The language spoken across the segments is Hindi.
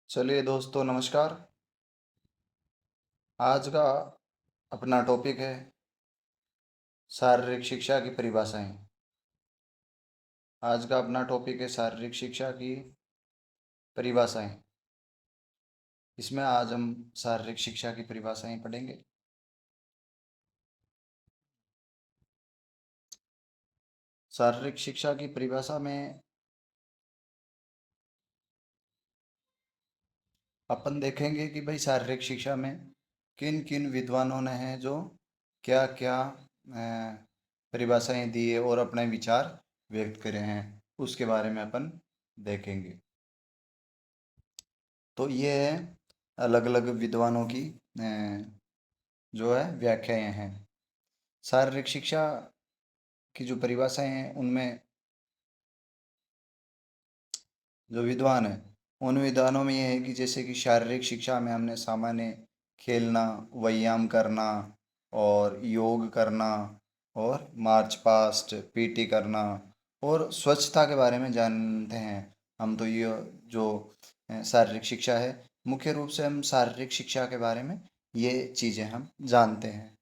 चलिए दोस्तों, नमस्कार। आज का अपना टॉपिक है शारीरिक शिक्षा की परिभाषाएं। आज का अपना टॉपिक है शारीरिक शिक्षा की परिभाषाएं। इसमें आज हम शारीरिक शिक्षा की परिभाषाएं पढ़ेंगे। शारीरिक शिक्षा की परिभाषा में अपन देखेंगे कि भाई शारीरिक शिक्षा में किन किन विद्वानों ने हैं जो क्या क्या परिभाषाएं दी है और अपने विचार व्यक्त करे हैं, उसके बारे में अपन देखेंगे। तो ये है अलग अलग विद्वानों की जो है व्याख्याएं हैं। शारीरिक शिक्षा की जो परिभाषाएं हैं उनमें जो विद्वान है उन विद्वानों में ये है कि जैसे कि शारीरिक शिक्षा में हमने सामान्य खेलना, व्यायाम करना और योग करना और मार्च पास्ट, पीटी करना और स्वच्छता के बारे में जानते हैं। हम तो ये जो शारीरिक शिक्षा है, मुख्य रूप से हम शारीरिक शिक्षा के बारे में ये चीज़ें हम जानते हैं।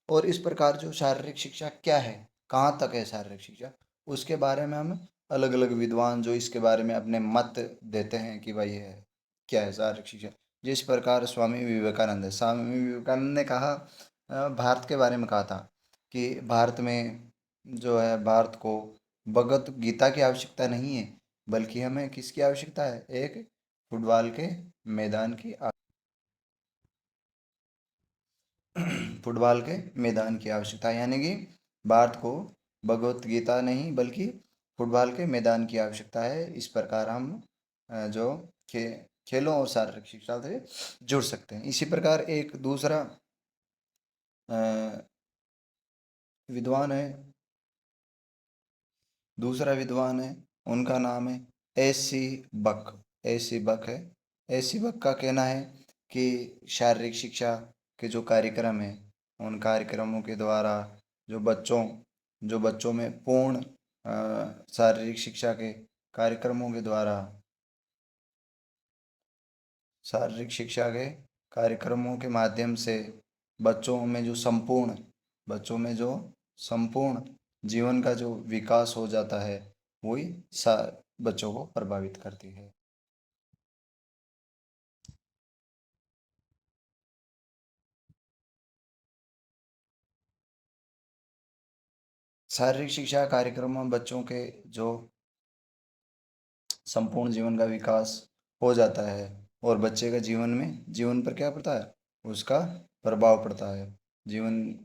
और इस प्रकार जो शारीरिक शिक्षा क्या है, कहाँ तक है शारीरिक शिक्षा, उसके बारे में हम अलग अलग विद्वान जो इसके बारे में अपने मत देते हैं कि भाई ये क्या है शारीरिक शिक्षा। जिस प्रकार स्वामी विवेकानंद है, स्वामी विवेकानंद ने कहा, भारत के बारे में कहा था कि भारत में जो है, भारत को भगवत गीता की आवश्यकता नहीं है, बल्कि हमें किसकी आवश्यकता है, एक फुटबॉल के मैदान की फुटबॉल के मैदान की आवश्यकता है। यानी कि भारत को भगवत गीता नहीं बल्कि फुटबॉल के मैदान की आवश्यकता है। इस प्रकार हम जो खे खेलों और शारीरिक शिक्षा से जुड़ सकते हैं। इसी प्रकार एक दूसरा अ, विद्वान है, उनका नाम है एस सी बक। एस सी बक है। एस सी बक का कहना है कि शारीरिक शिक्षा के जो कार्यक्रम हैं, उन कार्यक्रमों के द्वारा जो बच्चों जो बच्चों में पूर्ण शारीरिक शिक्षा के कार्यक्रमों के द्वारा शारीरिक शिक्षा के कार्यक्रमों के माध्यम से बच्चों में जो संपूर्ण बच्चों में जो संपूर्ण जीवन का जो विकास हो जाता है, वही सा बच्चों को प्रभावित करती है। शारीरिक शिक्षा कार्यक्रमों में बच्चों के जो संपूर्ण जीवन का विकास हो जाता है और बच्चे का जीवन पर क्या पड़ता है, उसका प्रभाव पड़ता है।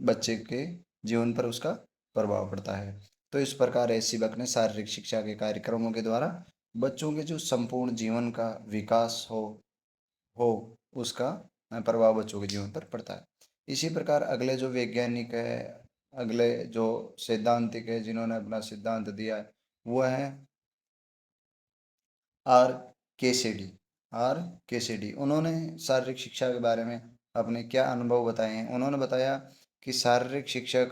बच्चे के जीवन पर उसका प्रभाव पड़ता है। तो इस प्रकार ऐसी बक ने शारीरिक शिक्षा के कार्यक्रमों के द्वारा बच्चों के जो संपूर्ण जीवन का विकास हो उसका प्रभाव बच्चों के जीवन पर पड़ता है। इसी प्रकार अगले जो वैज्ञानिक है, अगले जो सैद्धांतिक है, जिन्होंने अपना सिद्धांत दिया है, वो है आर केसेडी। आर केसेडी उन्होंने शारीरिक शिक्षा के बारे में अपने क्या अनुभव बताए हैं। उन्होंने बताया कि शारीरिक शिक्षा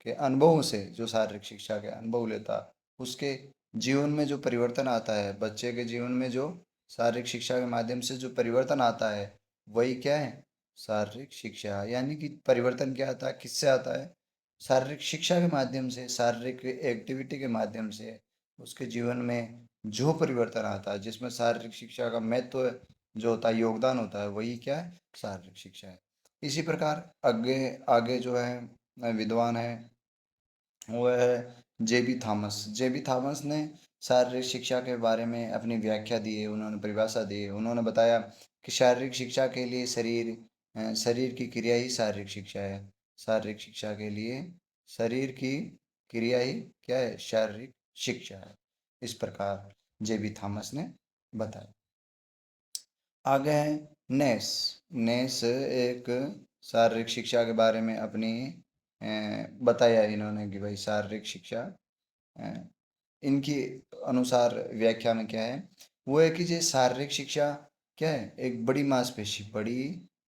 के अनुभवों से, जो शारीरिक शिक्षा के अनुभव लेता, उसके जीवन में जो परिवर्तन आता है, बच्चे के जीवन में जो शारीरिक शिक्षा के माध्यम से जो परिवर्तन आता है, वही क्या है, शारीरिक शिक्षा। यानी कि परिवर्तन क्या आता है, किससे आता है, शारीरिक शिक्षा के माध्यम से, शारीरिक एक्टिविटी के माध्यम से उसके जीवन में जो परिवर्तन आता है, जिसमें शारीरिक शिक्षा का महत्व जो होता है, योगदान होता है, वही क्या है, शारीरिक शिक्षा है। इसी प्रकार आगे आगे जो है विद्वान है, वो है जे बी थॉमस ने शारीरिक शिक्षा के बारे में अपनी व्याख्या दी है, उन्होंने परिभाषा दी है। उन्होंने बताया कि शारीरिक शिक्षा के लिए शरीर की क्रिया ही शारीरिक शिक्षा है। शारीरिक शिक्षा के लिए शरीर की क्रिया ही क्या है, शारीरिक शिक्षा है। इस प्रकार जे बी थॉमस ने बताया। आगे है नेस। नेस एक शारीरिक शिक्षा के बारे में अपनी बताया इन्होंने कि भाई शारीरिक शिक्षा अ, इनकी अनुसार व्याख्या में क्या है, वो है कि ये शारीरिक शिक्षा क्या है, एक बड़ी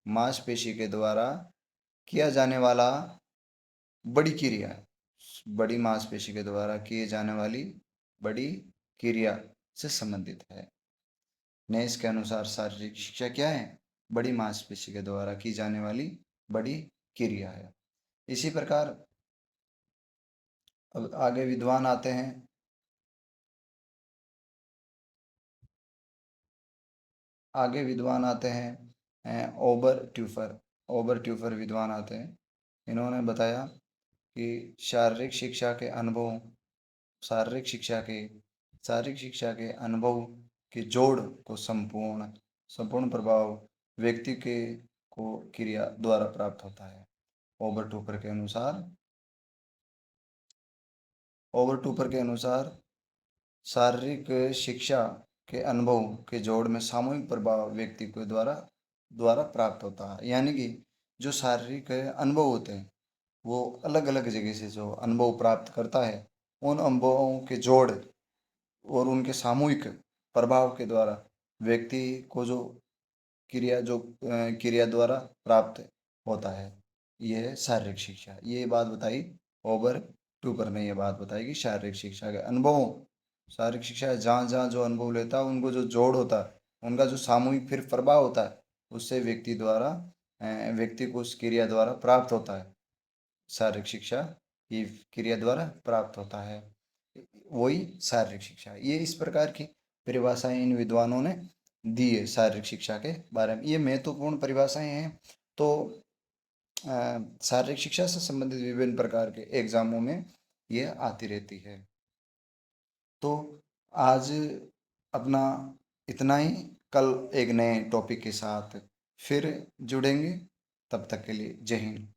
मांसपेशी के द्वारा किया जाने वाला बड़ी क्रिया है। बड़ी मांसपेशी के द्वारा किए जाने वाली बड़ी क्रिया से संबंधित है। नेस के अनुसार शारीरिक शिक्षा क्या है? बड़ी मांसपेशी के द्वारा की जाने वाली बड़ी क्रिया है। इसी प्रकार अब आगे विद्वान आते हैं। आगे विद्वान आते हैं ओबर ट्यूफर विद्वान आते हैं। इन्होंने बताया कि शारीरिक शिक्षा के अनुभव शारीरिक शिक्षा के शारीरिक शिक्षा के अनुभव के जोड़ को संपूर्ण प्रभाव व्यक्ति के को क्रिया द्वारा प्राप्त होता है। ओबर टूपर के अनुसार ओबर टूपर के अनुसार शारीरिक शिक्षा के अनुभव के जोड़ में सामूहिक प्रभाव व्यक्ति के द्वारा द्वारा प्राप्त होता है। यानी कि जो शारीरिक अनुभव होते हैं वो अलग अलग जगह से जो अनुभव प्राप्त करता है, उन अनुभवों के जोड़ और उनके सामूहिक प्रभाव के द्वारा व्यक्ति को जो क्रिया द्वारा प्राप्त होता है, यह है शारीरिक शिक्षा। ये बात बताई ओबर टूपर ने। ये बात बताई कि शारीरिक शिक्षा के अनुभवों शारीरिक शिक्षा जहाँ जहाँ जो अनुभव लेता है उनको जो जोड़ होता है, उनका जो सामूहिक फिर प्रभाव होता है, उससे व्यक्ति को उस क्रिया द्वारा प्राप्त होता है। शारीरिक शिक्षा ये क्रिया द्वारा प्राप्त होता है, वही शारीरिक शिक्षा। ये इस प्रकार की परिभाषाएं इन विद्वानों ने दी है शारीरिक शिक्षा के बारे में। ये महत्वपूर्ण परिभाषाएं हैं। तो शारीरिक शिक्षा से संबंधित विभिन्न प्रकार के एग्जामों में ये आती रहती है। तो आज अपना इतना ही। कल एक नए टॉपिक के साथ फिर जुड़ेंगे। तब तक के लिए जय हिंद।